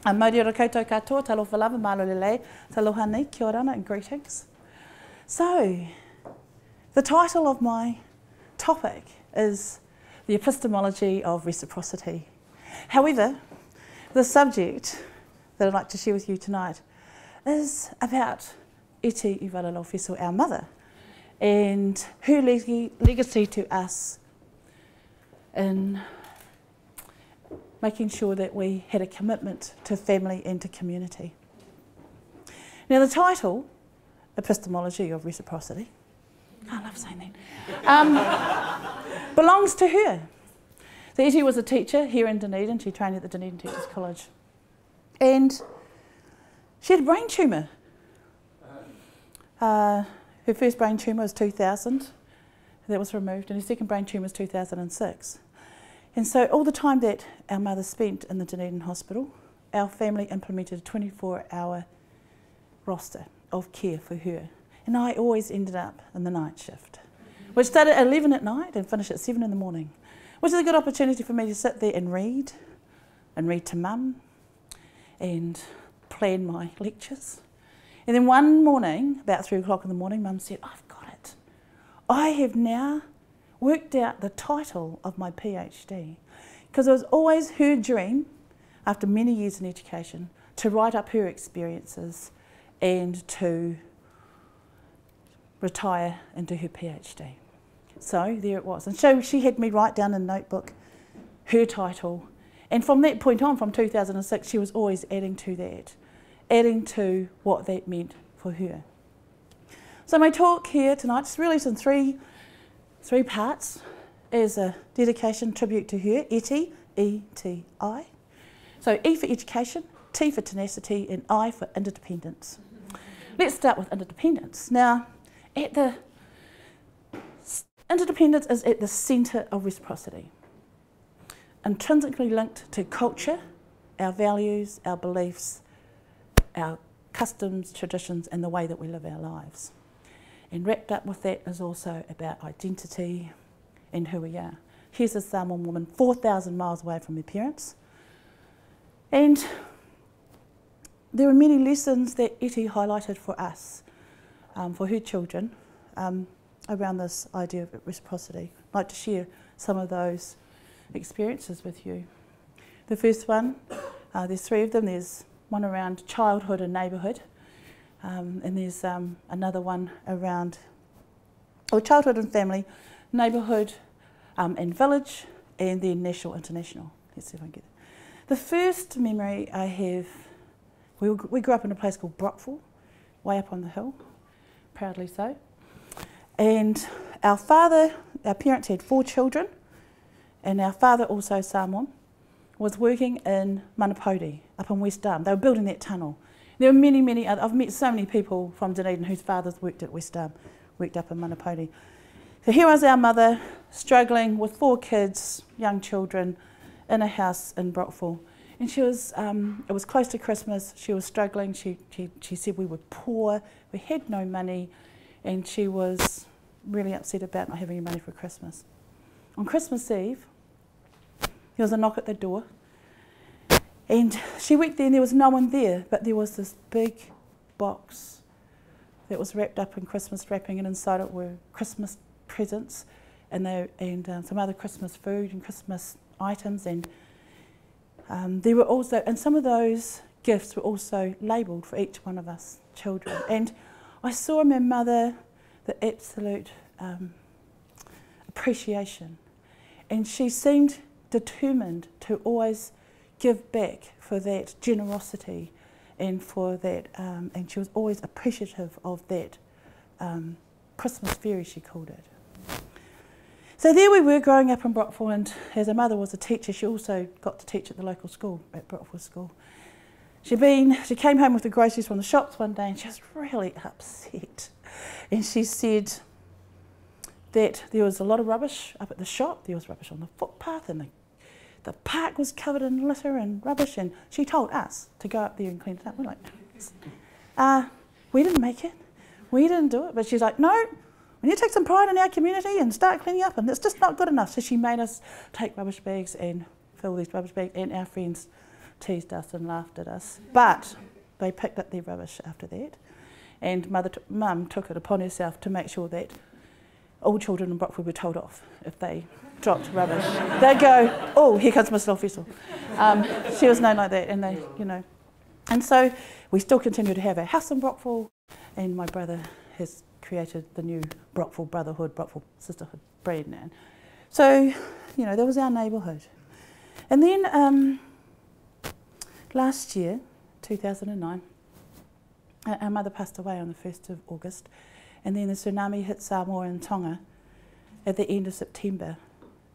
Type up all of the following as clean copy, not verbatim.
Mauri ora koutou katoa, talofa lava, malo lele, taloha nei, kia ora and greetings. So, the title of my topic is the Epistemology of Reciprocity. However, the subject that I'd like to share with you tonight is about Pip Laufiso, our mother, and her legacy to us in making sure that we had a commitment to family and to community. Now the title, Epistemology of Reciprocity, I love saying that, belongs to her. So Iti was a teacher here in Dunedin. She trained at the Dunedin Teachers College. And she had a brain tumour. Her first brain tumour was 2000. That was removed. And her second brain tumour was 2006. And so all the time that our mother spent in the Dunedin hospital, our family implemented a 24-hour roster of care for her. And I always ended up in the night shift, which started at 11 at night and finished at 7 in the morning, which is a good opportunity for me to sit there and read to mum and plan my lectures. And then one morning, about 3 o'clock in the morning, mum said, I've got it. I have now worked out the title of my PhD, because it was always her dream, after many years in education, to write up her experiences and to retire and do her PhD. So there it was. And so she had me write down in a notebook her title. And from that point on, from 2006, she was always adding to that, adding to what that meant for her. So my talk here tonight is really in three parts as a dedication tribute to her, Iti, E-T-I. So E for education, T for tenacity, and I for interdependence. Let's start with interdependence. Now, interdependence is at the centre of reciprocity, intrinsically linked to culture, our values, our beliefs, our customs, traditions, and the way that we live our lives. And wrapped up with that is also about identity and who we are. Here's a Samoan woman 4,000 miles away from her parents. And there are many lessons that Iti highlighted for us, for her children, around this idea of reciprocity. I'd like to share some of those experiences with you. The first one, there's 3 of them. There's one around childhood and neighbourhood. And there's another one around childhood and family, neighbourhood and village, and then national, international. Let's see if I can get it. The first memory I have, we grew up in a place called Brockville, way up on the hill, proudly so. And our parents had 4 children, and our father, also Samoan, was working in Manapodi, up in West Arm. They were building that tunnel. There were many, many other, I've met so many people from Dunedin whose fathers worked at West Arm, worked up in Manapodi. So here was our mother struggling with 4 kids, young children, in a house in Brockville. And she was, it was close to Christmas, she was struggling, she said we were poor, we had no money, and she was really upset about not having any money for Christmas. On Christmas Eve, there was a knock at the door. And she went there and there was no one there, but there was this big box that was wrapped up in Christmas wrapping, and inside it were Christmas presents and some other Christmas food and Christmas items. And there were also, and some of those gifts were also labelled for each one of us children. And I saw in my mother the absolute appreciation, and she seemed determined to always give back for that generosity and for that, and she was always appreciative of that Christmas fairy, she called it. So there we were growing up in Brockville, and as her mother was a teacher, she also got to teach at the local school, at Brockville School. She came home with the groceries from the shops one day and she was really upset. And she said that there was a lot of rubbish up at the shop, there was rubbish on the footpath, and the park was covered in litter and rubbish, and she told us to go up there and clean it up. We're like, we didn't make it, we didn't do it. But she's like, no, we need to take some pride in our community and start cleaning up, and it's just not good enough. So she made us take rubbish bags and fill these rubbish bags, and our friends teased us and laughed at us. But they picked up their rubbish after that, and Mum took it upon herself to make sure that all children in Brockville were told off if they dropped rubbish. They'd go, oh, here comes Miss Laufiso. She was known like that, and they, you know. And so we still continue to have our house in Brockville, and my brother has created the new Brockville Brotherhood, Brockville Sisterhood brand now. So, you know, that was our neighbourhood. And then last year, 2009, our mother passed away on the 1st of August, and then the tsunami hit Samoa and Tonga at the end of September.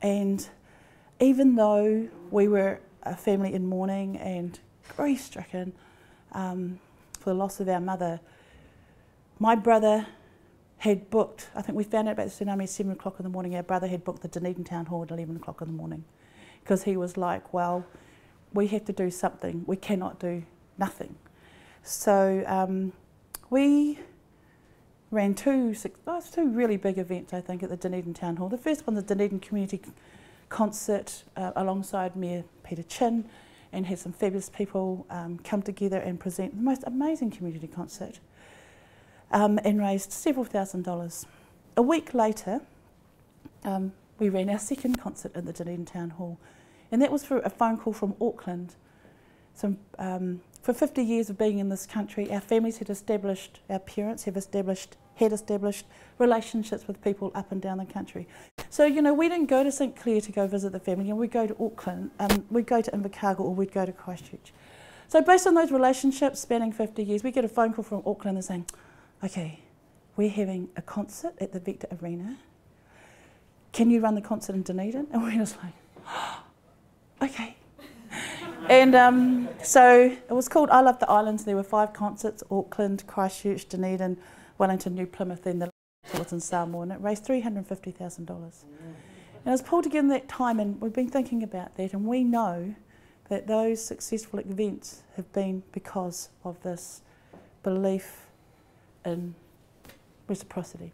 And even though we were a family in mourning and grief-stricken for the loss of our mother, my brother had booked, I think we found out about the tsunami at 7 o'clock in the morning, our brother had booked the Dunedin Town Hall at 11 o'clock in the morning, because he was like, well, we have to do something, we cannot do nothing. So we ran two really big events, I think, at the Dunedin Town Hall. The first one, the Dunedin Community Concert, alongside Mayor Peter Chin, and had some fabulous people come together and present the most amazing community concert, and raised several $1,000s. A week later, we ran our second concert at the Dunedin Town Hall, and that was for a phone call from Auckland. For 50 years of being in this country, our families had established, our parents had established relationships with people up and down the country. So, you know, we didn't go to St Clair to go visit the family, and we'd go to Auckland, we'd go to Invercargill, or we'd go to Christchurch. So based on those relationships spanning 50 years, we get a phone call from Auckland and saying, okay, we're having a concert at the Vector Arena. Can you run the concert in Dunedin? And we're just like, oh, okay. And so it was called I Love the Islands. There were 5 concerts: Auckland, Christchurch, Dunedin, Wellington, New Plymouth, and the was in Samoa, and it raised $350,000. And it was pulled together in that time, and we've been thinking about that, and we know that those successful events have been because of this belief in reciprocity.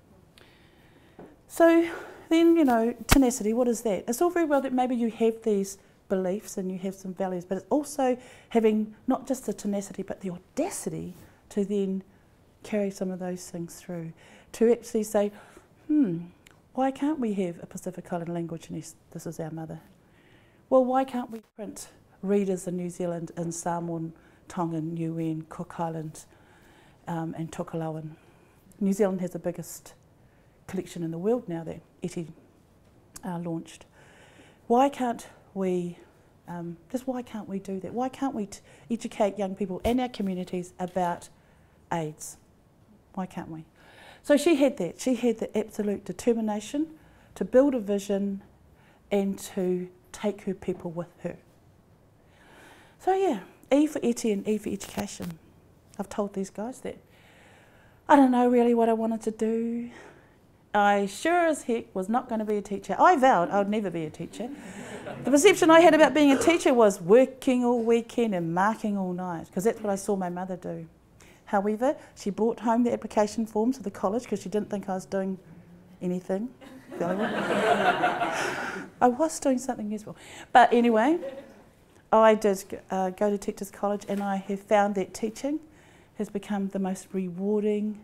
So then, you know, tenacity, what is that? It's all very well that maybe you have these beliefs and you have some values, but it's also having not just the tenacity but the audacity to then carry some of those things through, to actually say, why can't we have a Pacific Island language and this is our mother? Well, why can't we print readers in New Zealand, in Samoan, Tongan, Niuean, Cook Islands, and Tokelauan? New Zealand has the biggest collection in the world now that Eti launched. Why can't we, why can't we do that? Why can't we educate young people and our communities about AIDS? Why can't we? So she had that. She had the absolute determination to build a vision and to take her people with her. So yeah, E for Eti and E for education. I've told these guys that I don't know really what I wanted to do. I sure as heck was not going to be a teacher. I vowed I would never be a teacher. The perception I had about being a teacher was working all weekend and marking all night, because that's what I saw my mother do. However, she brought home the application forms to the college because she didn't think I was doing anything. I was doing something useful. But anyway, I did go to Teachers College, and I have found that teaching has become the most rewarding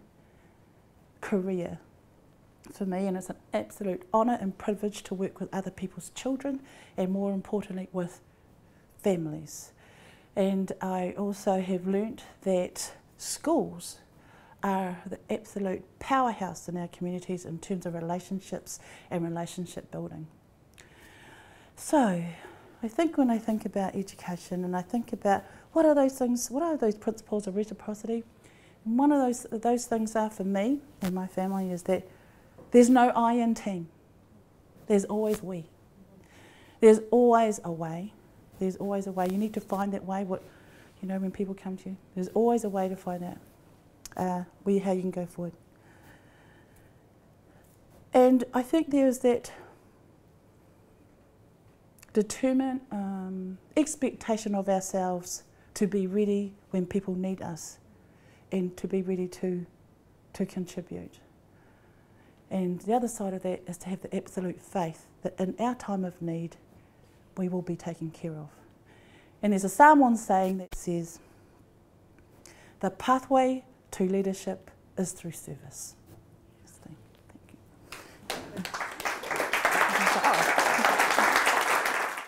career for me, and it's an absolute honour and privilege to work with other people's children, and more importantly with families. And I also have learnt that schools are the absolute powerhouse in our communities in terms of relationships and relationship building. So I think when I think about education and I think about what are those things, what are those principles of reciprocity, and one of those things are for me and my family is that there's no I in team. There's always we. There's always a way. There's always a way. You need to find that way. You know, when people come to you, there's always a way to find out how you can go forward. And I think there's that determined expectation of ourselves to be ready when people need us and to be ready to contribute. And the other side of that is to have the absolute faith that in our time of need, we will be taken care of. And there's a Psalm 1 saying that says, the pathway to leadership is through service.